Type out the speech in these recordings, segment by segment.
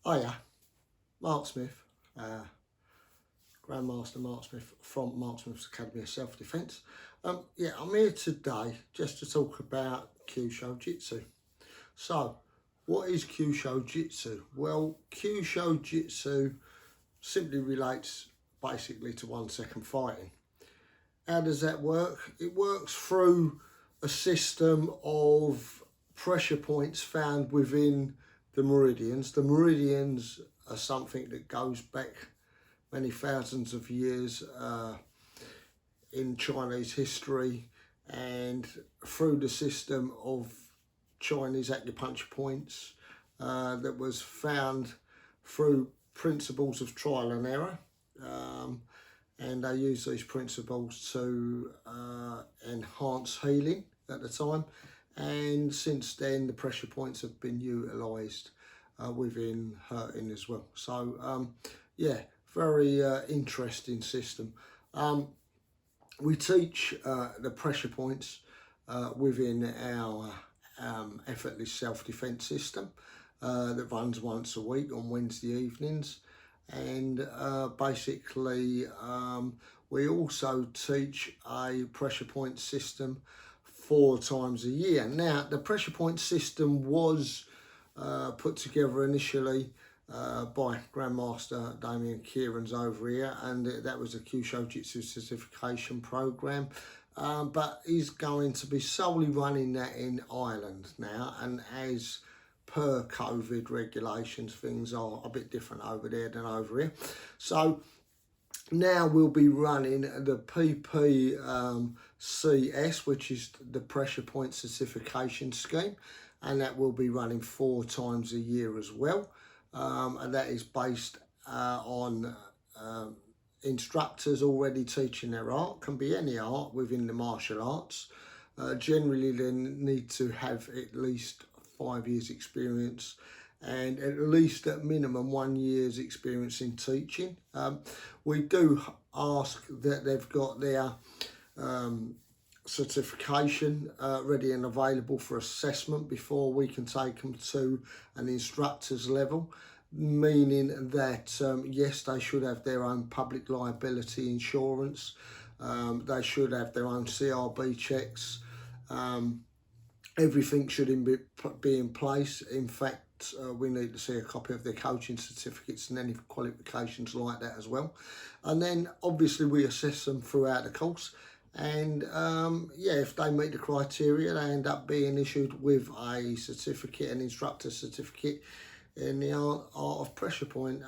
Hiya, Mark Smith, Grandmaster Mark Smith from Mark Smith's Academy of Self-Defence. I'm here today just to talk about Kyusho Jitsu. So, what is Kyusho Jitsu? Well, Kyusho Jitsu simply relates basically to 1 second fighting. How does that work? It works through a system of pressure points found within the meridians. The meridians are something that goes back many thousands of years in Chinese history, and through the system of Chinese acupuncture points that was found through principles of trial and error. And they used these principles to enhance healing at the time. And since then, the pressure points have been utilised within hurting as well. So, very interesting system. We teach the pressure points within our effortless self-defence system that runs once a week on Wednesday evenings. And basically, we also teach a pressure point system 4 times a year. Now, the pressure point system was put together initially by Grandmaster Damian Kierans over here, and that was a Kyusho Jitsu certification program. But he's going to be solely running that in Ireland now, and as per COVID regulations, things are a bit different over there than over here. So now we'll be running the PPCS, which is the pressure point certification scheme, and that will be running 4 times a year as well. And that is based on instructors already teaching their art. Can be any art within the martial arts. Generally they need to have at least 5 years experience, and at least at minimum 1 year's experience in teaching. We do ask that they've got their certification ready and available for assessment before we can take them to an instructor's level, meaning that yes, they should have their own public liability insurance, they should have their own CRB checks, everything should be in place. In fact, we need to see a copy of their coaching certificates and any qualifications like that as well. And then obviously we assess them throughout the course, and if they meet the criteria, they end up being issued with a certificate, an instructor certificate in the art of pressure point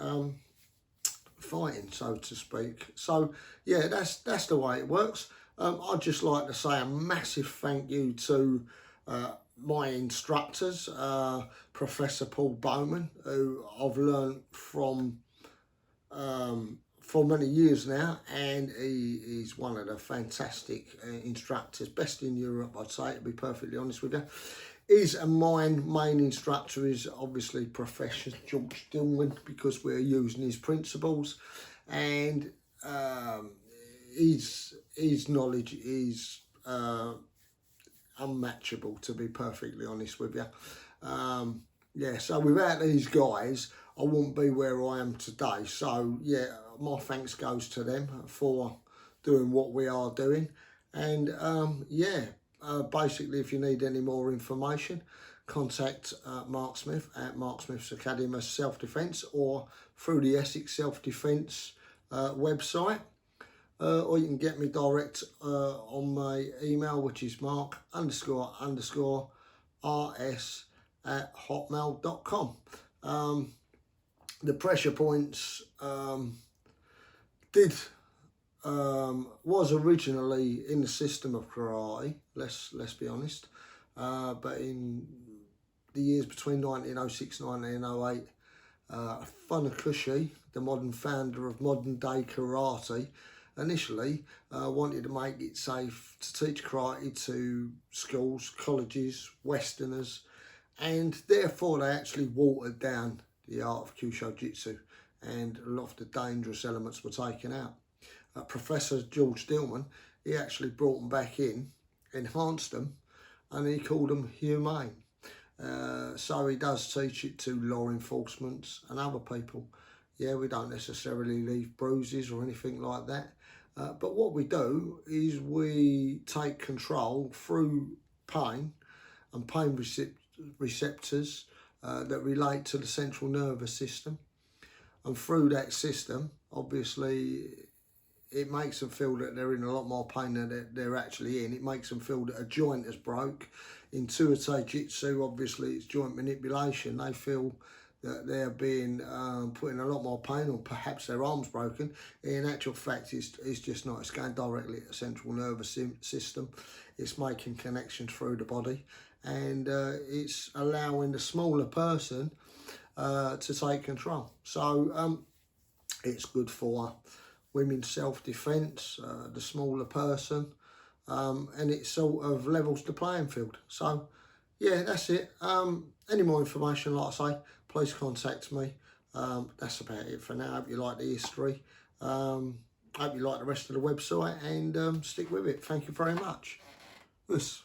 fighting, so to speak. So yeah, that's the way it works. I'd just like to say a massive thank you to my instructors, Professor Bowman, who I've learned from for many years now, and he's one of the fantastic instructors, best in Europe, I'd say, to be perfectly honest with you. My main instructor is obviously Professor George Dillman, because we're using his principles, and his knowledge is unmatchable, to be perfectly honest with you. So without these guys, I wouldn't be where I am today. So yeah, my thanks goes to them for doing what we are doing. And basically, if you need any more information, contact Mark Smith at Mark Smith's Academy of Self-Defence, or through the Essex Self-Defence website. Or you can get me direct on my email, which is mark__rs@hotmail.com. The pressure points was originally in the system of Karare, let's be honest, but in the years between 1906 and 1908, Funakoshi, the modern founder of modern day karate, initially wanted to make it safe to teach karate to schools, colleges, Westerners, and therefore they actually watered down the art of Kyusho Jitsu, and a lot of the dangerous elements were taken out. Professor George Dillman, he actually brought them back in, enhanced them, and he called them humane. So he does teach it to law enforcement and other people. Yeah, we don't necessarily leave bruises or anything like that. But what we do is we take control through pain and pain receptors that relate to the central nervous system. And through that system, obviously, it makes them feel that they're in a lot more pain than they're actually in. It makes them feel that a joint has broke. In Tuatei Jitsu, obviously, it's joint manipulation. They feel that they're being put in a lot more pain, or perhaps their arm's broken. In actual fact, it's just not. It's going directly at the central nervous system. It's making connections through the body, and it's allowing the smaller person to take control. So it's good for women's self-defence, the smaller person, and it sort of levels the playing field. So yeah, that's it. Any more information, like I say, please contact me. That's about it for now. Hope you like the history. Hope you like the rest of the website, and stick with it. Thank you very much. Yes.